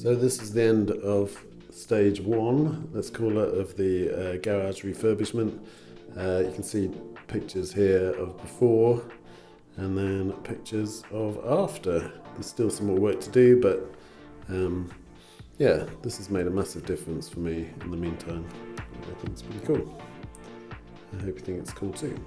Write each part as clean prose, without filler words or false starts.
So this is the end of stage one, let's call it, of the garage refurbishment. You can see pictures here of before and then pictures of after. There's still some more work to do, but yeah, this has made a massive difference for me in the meantime. I think it's pretty cool. I hope you think it's cool too.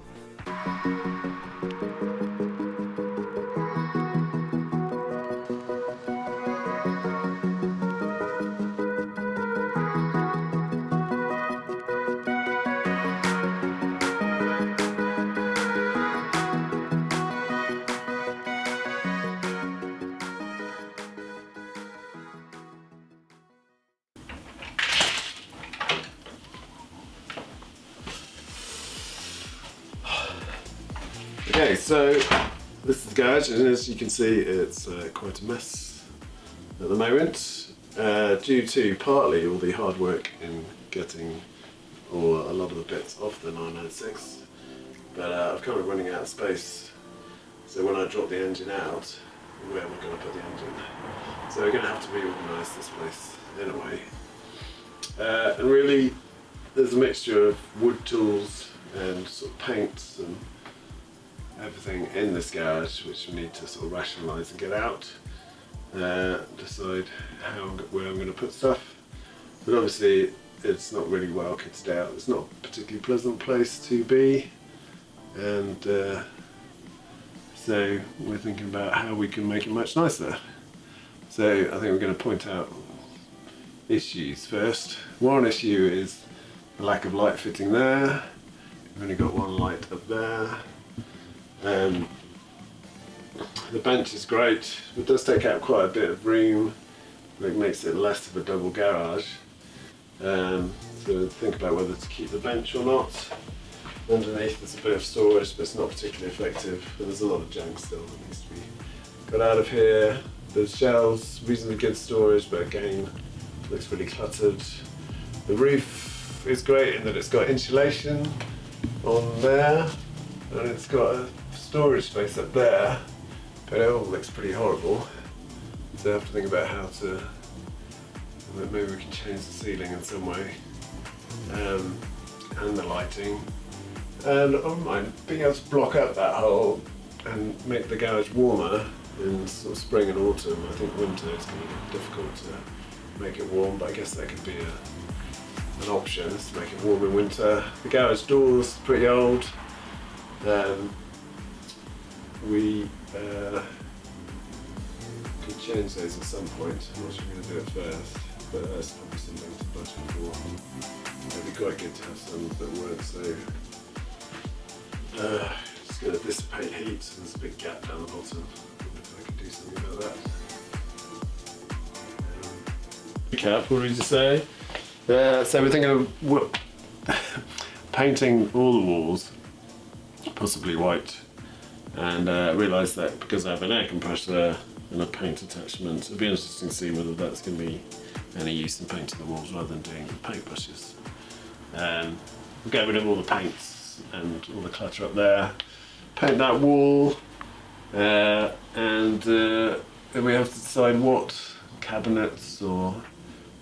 Okay, so this is the garage, and as you can see, it's quite a mess at the moment, due to partly all the hard work in getting a lot of the bits off the 996, but I'm kind of running out of space. So when I drop the engine out, where am I going to put the engine? So we're going to have to reorganise this place in a way. And really, there's a mixture of wood tools and sort of paints and everything in this garage which we need to sort of rationalise and get out, decide where I'm going to put stuff. But obviously it's not really well kitted out, it's not a particularly pleasant place to be, and so we're thinking about how we can make it much nicer. So I think we're going to point out issues first. One issue is the lack of light fitting there. We've only got one light up there. The bench is great, but it does take out quite a bit of room, which makes it less of a double garage. So think about whether to keep the bench or not. Underneath there's a bit of storage, but it's not particularly effective, and there's a lot of junk still that needs to be got out of here. There's shelves, reasonably good storage, but again, looks really cluttered. The roof is great in that it's got insulation on there, and it's got a storage space up there, but it all looks pretty horrible. So I have to think about how to, maybe we can change the ceiling in some way, and the lighting. And I don't mind being able to block up that hole and make the garage warmer in sort of spring and autumn. I think winter is going to be difficult to make it warm, but I guess that could be an option, is to make it warm in winter. The garage door's pretty old. We could change those at some point. I'm not sure we're going to do it first, but that's probably something to budget for. It'd be quite good to have some that weren't so. Just going to dissipate heat, so there's a big gap down the bottom. If I could do something about that. Recap, what did you say? So we're thinking of painting all the walls, possibly white, and realised that because I have an air compressor and a paint attachment, it'd be interesting to see whether that's going to be any use in painting the walls rather than doing the paint brushes. We'll get rid of all the paints and all the clutter up there, paint that wall, and then we have to decide what cabinets or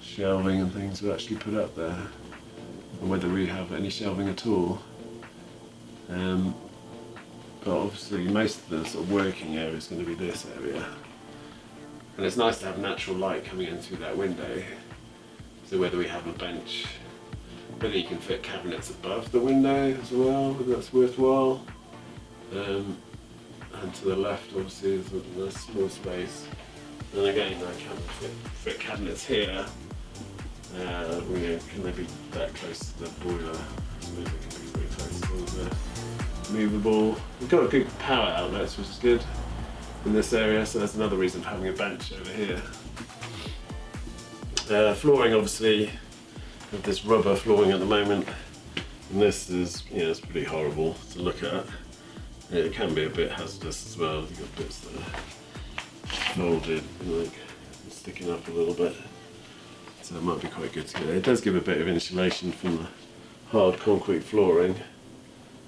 shelving and things we actually put up there, and whether we have any shelving at all. But obviously most of the sort of working area is going to be this area, and it's nice to have natural light coming in through that window. So whether we have a bench, whether you can fit cabinets above the window as well, whether that's worthwhile. And to the left obviously is a nice small space, and again I can fit cabinets here. Can they be that close to the boiler? I suppose they can be pretty close to all the movable. We've got a good power outlets, which is good in this area, so that's another reason for having a bench over here. Flooring, obviously, with this rubber flooring at the moment, and this is, it's pretty horrible to look at. It can be a bit hazardous as well. You've got bits that are folded and like sticking up a little bit. So it might be quite good to get it. It does give a bit of insulation from the hard concrete flooring,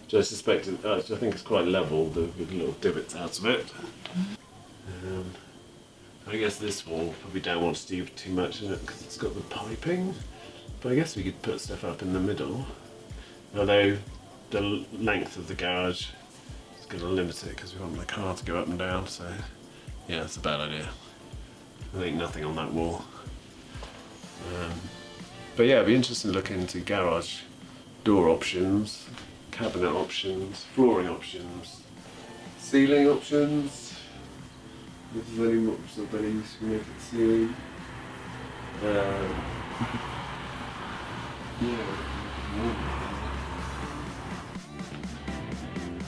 which I suspect, I think it's quite level, with little divots out of it. I guess this wall probably don't want to do too much in it because it's got the piping, but I guess we could put stuff up in the middle, although the length of the garage is going to limit it because we want the car to go up and down, so yeah, it's a bad idea. I think nothing on that wall. But yeah, it'd be interesting to look into garage door options, cabinet options, flooring options, ceiling options. If there's any more possibilities we make it ceiling.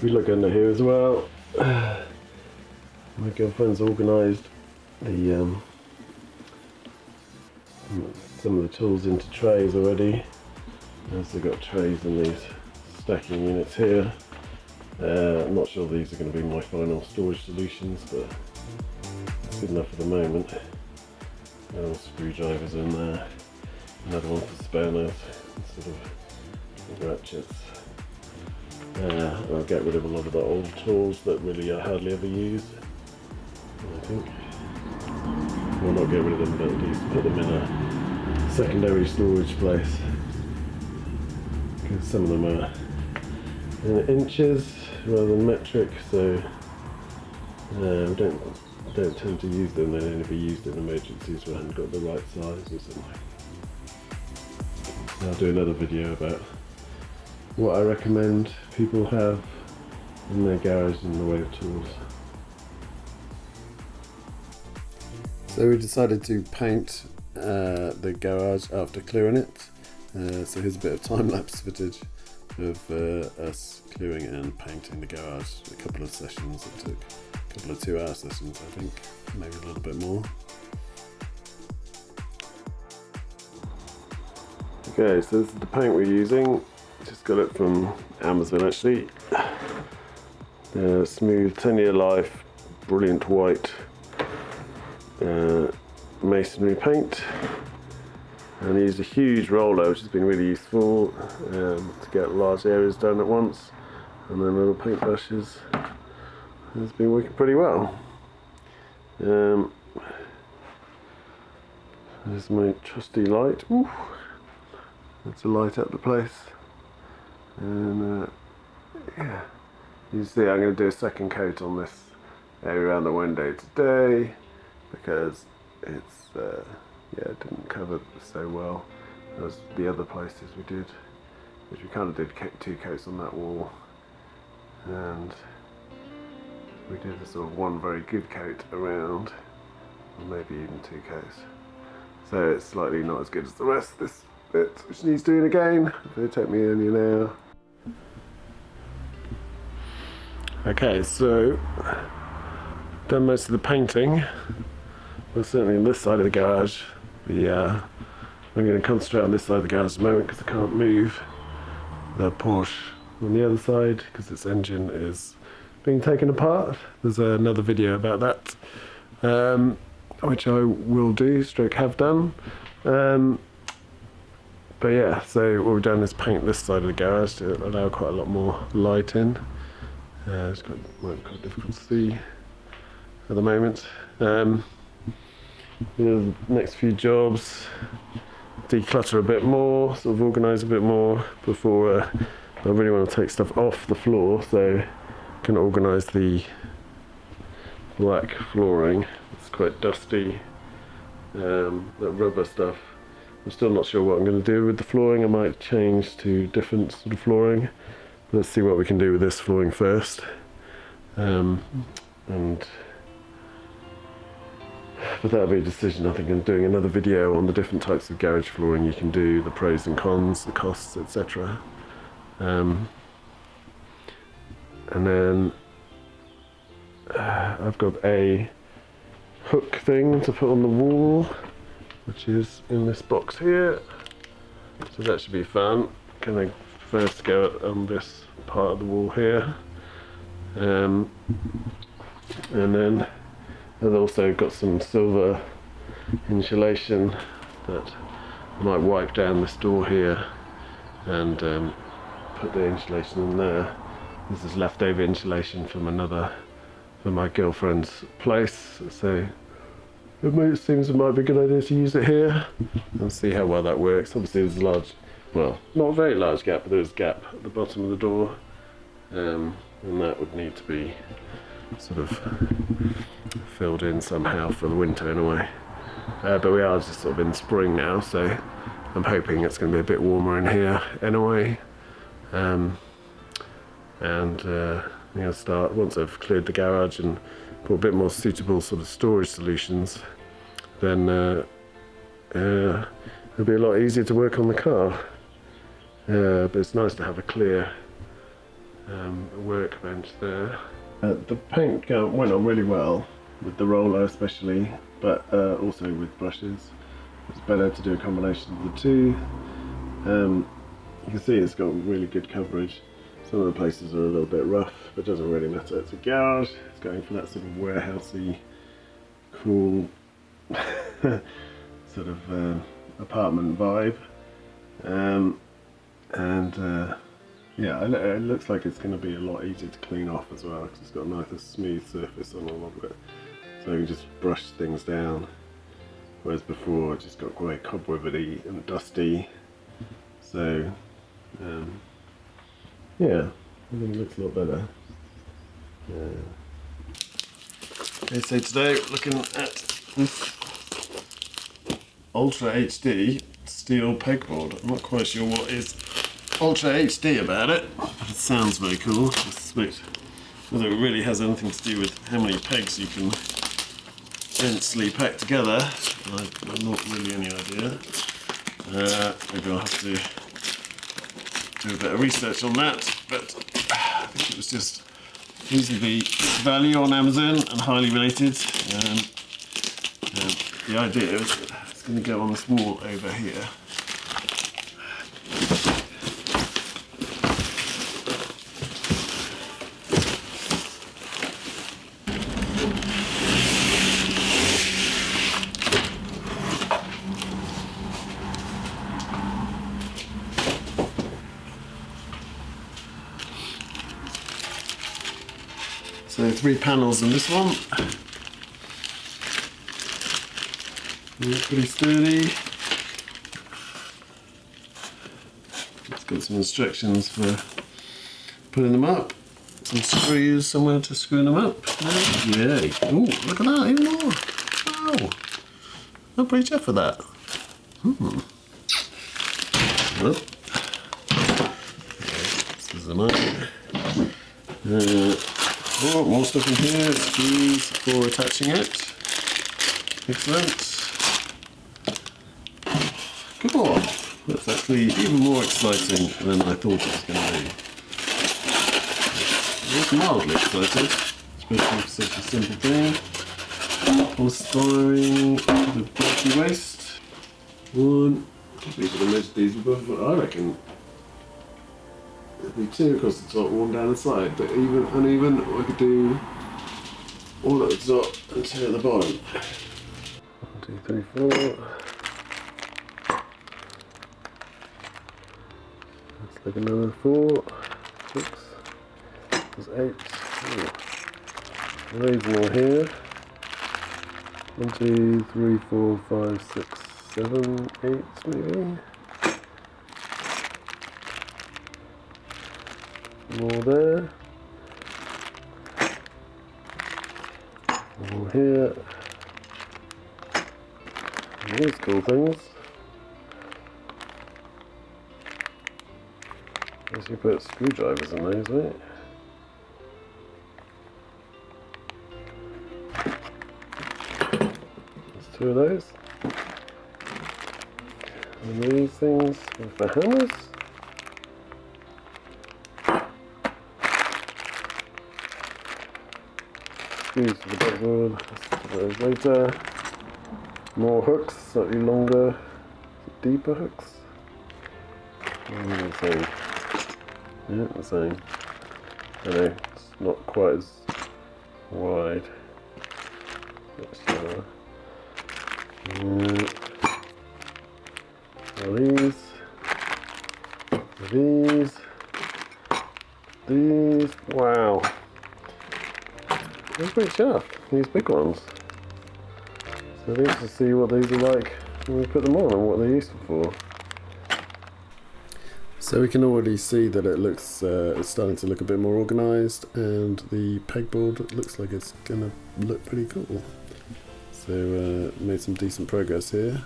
We look under here as well. My girlfriend's organised the some of the tools into trays already. Also got trays in these stacking units here. I'm not sure these are going to be my final storage solutions, but it's good enough for the moment. Screwdrivers in there. Another one for spanners, sort of ratchets. I'll get rid of a lot of the old tools that really I hardly ever use, I think. Well, not get rid of them, but at least put them in a secondary storage place. Because some of them are in inches rather than metric, so we don't tend to use them. They'll only be used in emergencies where I haven't got the right size or something. I'll do another video about what I recommend people have in their garage in the way of tools. So we decided to paint the garage after clearing it. So here's a bit of time-lapse footage of us clearing and painting the garage. A couple of sessions. It took a couple of 2-hour sessions, I think, maybe a little bit more. Okay, so this is the paint we're using. Just got it from Amazon actually. Smooth 10-year life, brilliant white masonry paint. And I used a huge roller, which has been really useful to get large areas done at once. And then little paint brushes. It's been working pretty well. There's my trusty light. Ooh. That's to light up the place. And yeah, you see I'm going to do a second coat on this area around the window today because it's yeah, it didn't cover so well as the other places we did, which we kind of did 2 coats on that wall, and we did a sort of one very good coat around, or maybe even 2 coats. So it's slightly not as good as the rest of this bit, which needs doing again. It'll take me only an hour. Okay, so done most of the painting. Well, certainly on this side of the garage. I'm going to concentrate on this side of the garage at the moment because I can't move the Porsche on the other side because its engine is being taken apart. There's another video about that, which I will do, stroke have done. But yeah, so what we've done is paint this side of the garage to allow quite a lot more light in. It's quite difficult to see at the moment. The next few jobs, declutter a bit more, sort of organise a bit more before I really want to take stuff off the floor, so I can organise the black flooring. It's quite dusty, that rubber stuff. I'm still not sure what I'm going to do with the flooring. I might change to different sort of flooring. Let's see what we can do with this flooring first. But that'll be a decision. I think I'm doing another video on the different types of garage flooring you can do, the pros and cons, the costs, etc. And then I've got a hook thing to put on the wall, which is in this box here. So that should be fun. Can I first go on this part of the wall here, and then I've also got some silver insulation that I might wipe down this door here and put the insulation in there. This is leftover insulation from my girlfriend's place, so it seems it might be a good idea to use it here and see how well that works. Obviously there's a large, well, not a very large gap, but there's a gap at the bottom of the door, and that would need to be sort of filled in somehow for the winter anyway. But we are just sort of in spring now, so I'm hoping it's going to be a bit warmer in here anyway. I'm going to start, once I've cleared the garage and put a bit more suitable sort of storage solutions, then it'll be a lot easier to work on the car. But it's nice to have a clear workbench there. The paint went on really well, with the roller especially, but also with brushes. It's better to do a combination of the two. You can see it's got really good coverage. Some of the places are a little bit rough, but it doesn't really matter. It's a garage, it's going for that sort of warehousey, cool sort of apartment vibe. Yeah, it looks like it's going to be a lot easier to clean off as well, because it's got a nice smooth surface on all of it. So you can just brush things down, whereas before it just got quite cobwebby and dusty. So yeah, I think it looks a lot better. Okay, so today we're looking at this Ultra HD steel pegboard. I'm not quite sure what is Ultra HD about it, but it sounds very cool. I suspect whether it really has anything to do with how many pegs you can densely pack together, I've not really any idea. Maybe I'll have to do a bit of research on that, but I think it was just reasonably value on Amazon and highly rated. The idea is that it's going to go on this wall over here. So 3 panels in this one. Pretty sturdy. It's got some instructions for putting them up. Some screws somewhere to screw them up. Yay. Ooh, look at that, even more. Wow. I'll pretty chuffed for that. Well, this is a knife. Oh, more stuff in here, screws for attaching it. Excellent. Come on, that's actually even more exciting than I thought it was going to be. I was mildly excited, especially for such a simple thing. Polystyrene with bulky waste. One, we could have measured these above, but I reckon it'd be 2 across the top, 1 down the side, but even uneven, I could do 1 at the top and 2 at the bottom. 1, 2, 3, 4. Let's look another 4, 6, there's 8. Loads more here. 1, 2, 3, 4, 5, 6, 7, 8 maybe. More there. More here. And these cool things. I guess you put screwdrivers in those, right? There's 2 of those. And these things with the hammers. Screws for the pegboard, let's look at those later. More hooks, slightly longer, deeper hooks. The same. Yeah, the same. I know, it's not quite as wide. That's shallower. These, wow. They're pretty sharp, these big ones. So I'll be interested to see what these are like when we put them on and what they're useful for. So we can already see that it looks, it's starting to look a bit more organised, and the pegboard looks like it's going to look pretty cool. So made some decent progress here.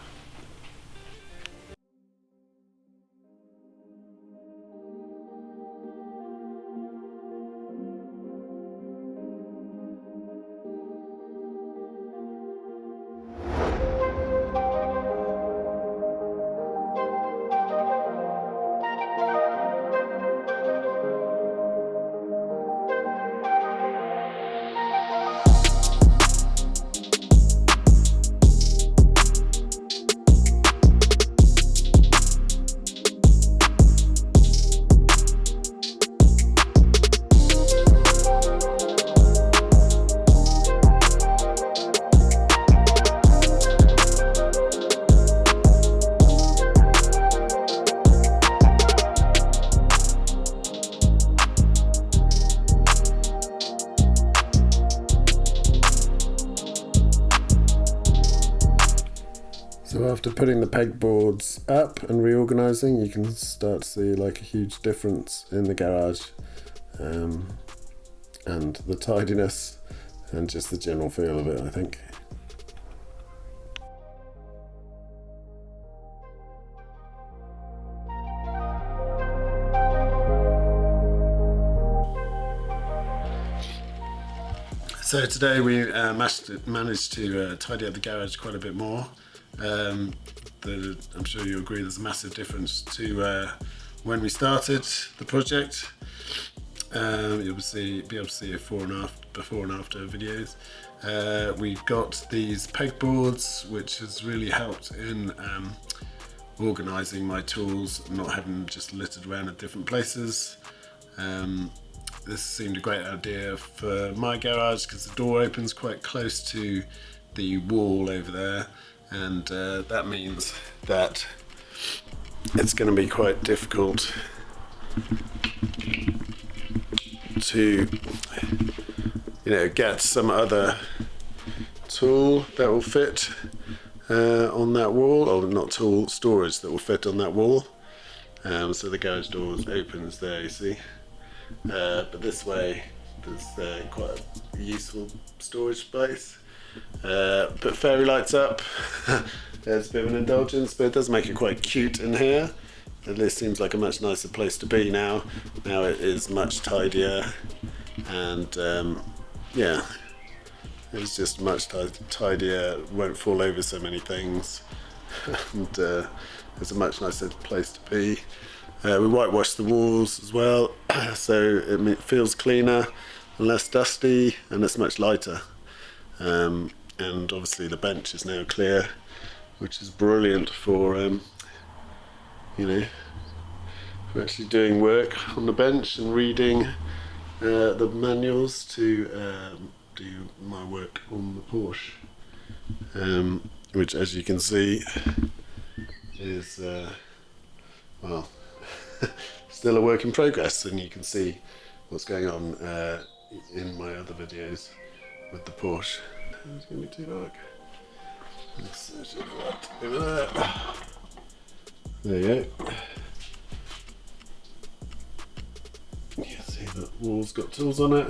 So after putting the pegboards up and reorganising, you can start to see like a huge difference in the garage, and the tidiness and just the general feel of it, I think. So today we managed to tidy up the garage quite a bit more. I'm sure you agree there's a massive difference to when we started the project. You'll be able to see a before and after videos. We've got these pegboards, which has really helped in organising my tools, not having them just littered around at different places. This seemed a great idea for my garage because the door opens quite close to the wall over there, and that means that it's going to be quite difficult to, get some other tool that will fit on that wall, or not tool, storage that will fit on that wall. So the garage door opens there, you see. But this way there's quite a useful storage space. Put fairy lights up. There's a bit of an indulgence, but it does make it quite cute in here. This seems like a much nicer place to be now. Now it is much tidier, and it's just much tidier, won't fall over so many things, and it's a much nicer place to be. We whitewashed the walls as well, so it feels cleaner and less dusty, and it's much lighter. And obviously the bench is now clear, which is brilliant for for actually doing work on the bench and reading the manuals to do my work on the Porsche, which, as you can see, is still a work in progress, and you can see what's going on in my other videos with the Porsche. It's going to be too dark. Let's search that over there. There you go. You can see the wall's got tools on it.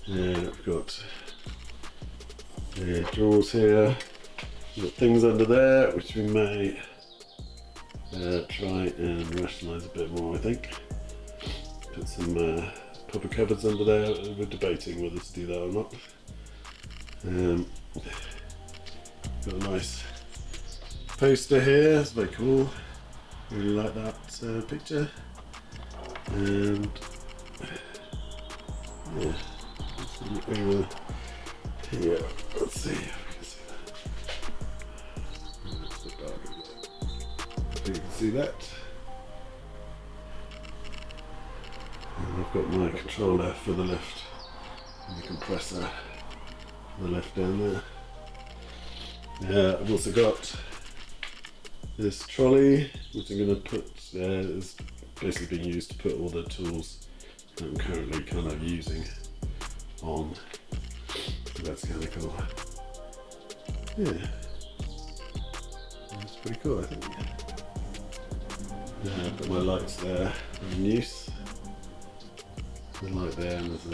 I've got drawers here. We've got things under there which we may try and rationalise a bit more, I think. Put some proper cupboards under there. We're debating whether to do that or not. Got a nice poster here, it's very cool. Really like that picture. And yeah, over here, let's see if we can see that. It's a bit dark, isn't it? You can see that. And I've got my controller for the lift and the compressor for the lift down there. I've also got this trolley, which I'm going to put, is basically being used to put all the tools that I'm currently kind of using on. So that's kind of cool. Yeah, that's pretty cool, I think. Yeah, put my lights there in use. The light there, and there's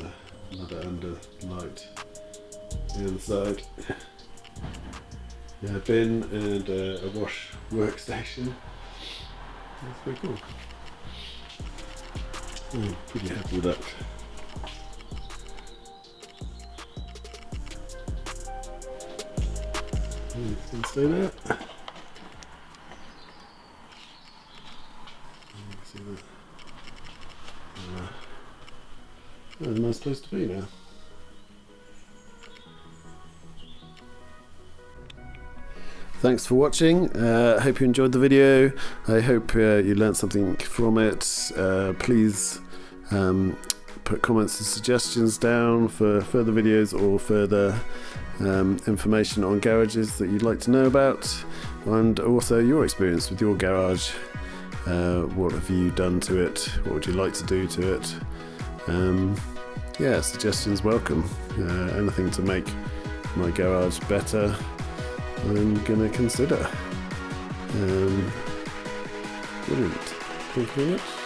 another under light on the other side. Yeah, a bin and a wash workstation. That's pretty cool. I'm pretty happy with that. Can stay there. See that? There's a nice place to be now. Thanks for watching. I hope you enjoyed the video. I hope you learned something from it. Please put comments and suggestions down for further videos or further information on garages that you'd like to know about, and also your experience with your garage. What have you done to it? What would you like to do to it? Yeah, suggestions welcome. Anything to make my garage better, I'm gonna consider. Brilliant. Thank you very much.